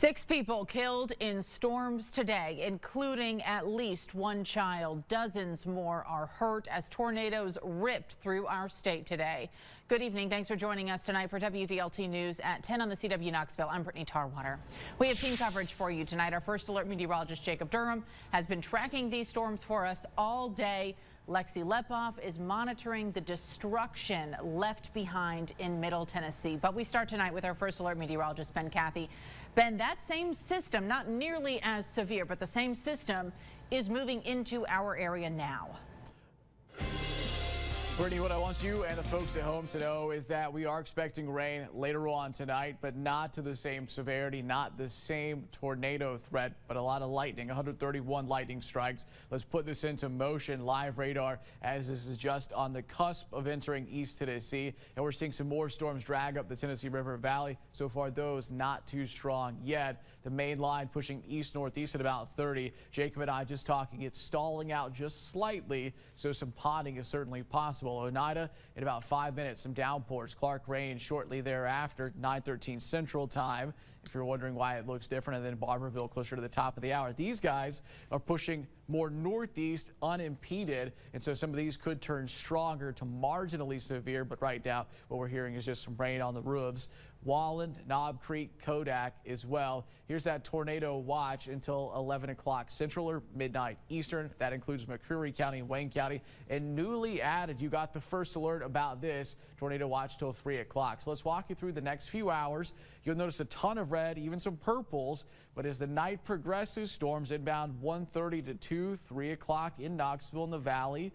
6 people killed in storms today, including at least 1 child. Dozens more are hurt as tornadoes ripped through our state today. Good evening. Thanks for joining us tonight for WVLT News at 10 on the CW Knoxville. I'm Brittany Tarwater. We have team coverage for you tonight. Our first alert meteorologist Jacob Durham has been tracking these storms for us all day. Lexi Lepoff is monitoring the destruction left behind in Middle Tennessee. But we start tonight with our first alert meteorologist, Ben Cathy. Ben, that same system, not nearly as severe, but the same system is moving into our area now. Brittany, what I want you and the folks at home to know is that we are expecting rain later on tonight, but not to the same severity, not the same tornado threat, but a lot of lightning, 131 lightning strikes. Let's put this into motion. Live radar as this is just on the cusp of entering East Tennessee, and we're seeing some more storms drag up the Tennessee River Valley. So far, those not too strong yet. The main line pushing east-northeast at about 30. Jacob and I just talking, it's stalling out just slightly, so some potting is certainly possible. Oneida in about 5 minutes, some downpours. Clark rain shortly thereafter, 9:13 Central Time. If you're wondering why it looks different, and then Barberville closer to the top of the hour. These guys are pushing more northeast unimpeded, and so some of these could turn stronger to marginally severe, but right now what we're hearing is just some rain on the roofs. Wallen, Knob Creek, Kodak as well. Here's that tornado watch until 11 o'clock Central or midnight Eastern. That includes McCreary County and Wayne County. And newly added, you got the first alert about this tornado watch till 3 o'clock. So let's walk you through the next few hours. You'll notice a ton of red, even some purples. But as the night progresses, storms inbound 1:30 to 2, 3 o'clock in Knoxville and the Valley.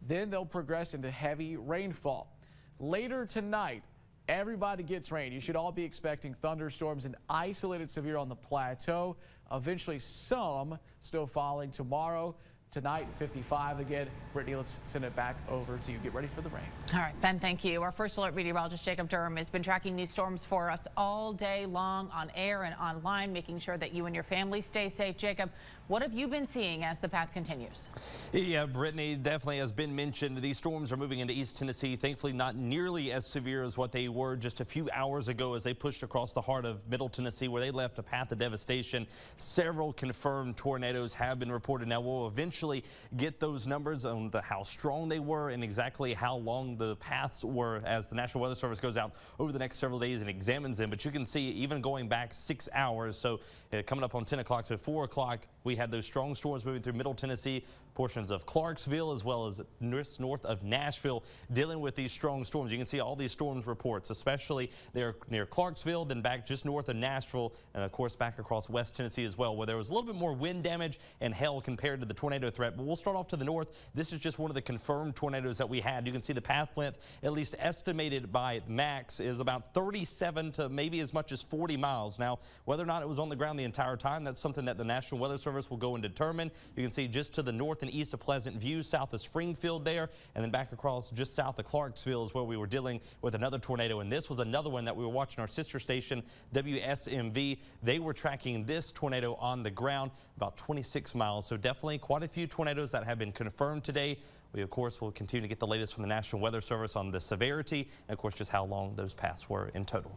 Then they'll progress into heavy rainfall. Later tonight, everybody gets rain. You should all be expecting thunderstorms and isolated severe on the plateau. Eventually some still falling tomorrow. Tonight, 55 again. Brittany, let's send it back over to you. Get ready for the rain. All right, Ben, thank you. Our first alert meteorologist Jacob Durham has been tracking these storms for us all day long on air and online, making sure that you and your family stay safe. Jacob, what have you been seeing as the path continues? Yeah, Brittany, definitely as been mentioned, these storms are moving into East Tennessee. Thankfully, not nearly as severe as what they were just a few hours ago as they pushed across the heart of Middle Tennessee, where they left a path of devastation. Several confirmed tornadoes have been reported. Now, we'll eventually get those numbers on how strong they were and exactly how long the paths were as the National Weather Service goes out over the next several days and examines them. But you can see even going back 6 hours, so coming up on 10 o'clock, so 4 o'clock, we had those strong storms moving through Middle Tennessee, portions of Clarksville, as well as north of Nashville, dealing with these strong storms. You can see all these storms reports, especially there near Clarksville, then back just north of Nashville, and of course back across West Tennessee as well, where there was a little bit more wind damage and hail compared to the tornado threat. But we'll start off to the north. This is just one of the confirmed tornadoes that we had. You can see the path length, at least estimated by max, is about 37 to maybe as much as 40 miles. Now, whether or not it was on the ground the entire time, that's something that the National Weather Service will go and determine. You can see just to the north and east of Pleasant View, south of Springfield there, and then back across just south of Clarksville is where we were dealing with another tornado. And this was another one that we were watching our sister station, WSMV. They were tracking this tornado on the ground, about 26 miles. So definitely quite a few tornadoes that have been confirmed today. We, of course, will continue to get the latest from the National Weather Service on the severity and, of course, just how long those paths were in total.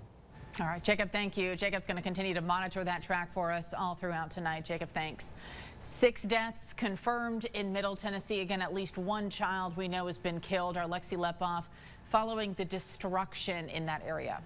All right, Jacob, thank you. Jacob's going to continue to monitor that track for us all throughout tonight. Jacob, thanks. 6 deaths confirmed in Middle Tennessee. Again, at least 1 child we know has been killed. Our Lexi Lepoff following the destruction in that area.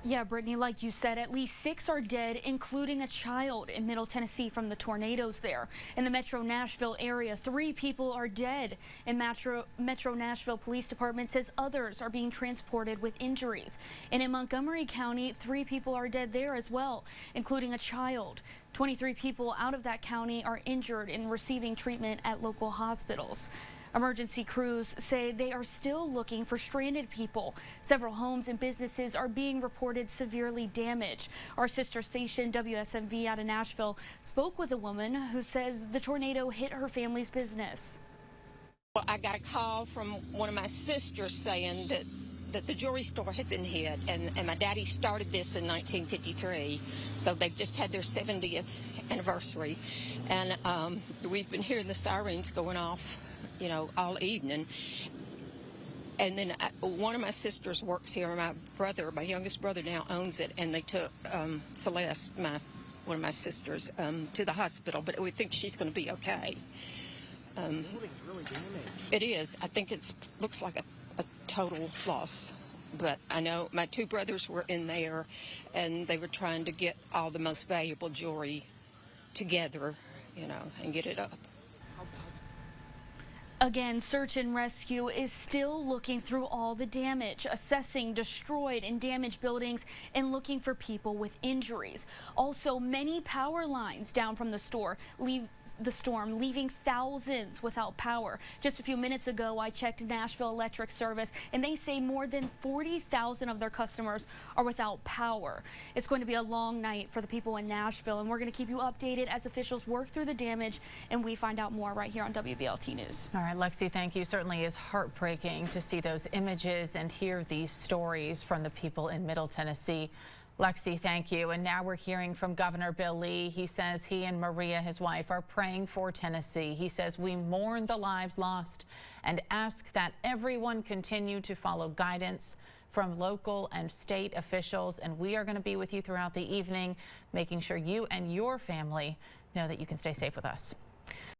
Yeah, Brittany, like you said, at least 6 are dead, including a child in Middle Tennessee from the tornadoes there. In the Metro Nashville area, 3 people are dead. And Metro Nashville Police Department says others are being transported with injuries. And in Montgomery County, 3 people are dead there as well, including a child. 23 people out of that county are injured and receiving treatment at local hospitals. Emergency crews say they are still looking for stranded people. Several homes and businesses are being reported severely damaged. Our sister station, WSMV out of Nashville, spoke with a woman who says the tornado hit her family's business. Well, I got a call from one of my sisters saying that the jewelry store had been hit, and my daddy started this in 1953, so they've just had their 70th anniversary, and we've been hearing the sirens going off, you know, all evening. And then one of my sisters works here. My youngest brother now owns it, and they took Celeste, my one of my sisters to the hospital, but we think she's going to be okay. The building's really damaged. It is. I think looks like a total loss. But I know my two brothers were in there, and they were trying to get all the most valuable jewelry together, you know, and get it up. Again, search and rescue is still looking through all the damage, assessing destroyed and damaged buildings and looking for people with injuries. Also, many power lines down from the storm, leaving thousands without power. Just a few minutes ago, I checked Nashville Electric Service, and they say more than 40,000 of their customers are without power. It's going to be a long night for the people in Nashville, and we're going to keep you updated as officials work through the damage and we find out more right here on WVLT News. All right, Lexi, thank you. Certainly is heartbreaking to see those images and hear these stories from the people in Middle Tennessee. Lexi, thank you. And now we're hearing from Governor Bill Lee. He says he and Maria, his wife, are praying for Tennessee. He says we mourn the lives lost and ask that everyone continue to follow guidance from local and state officials. And we are going to be with you throughout the evening, making sure you and your family know that you can stay safe with us.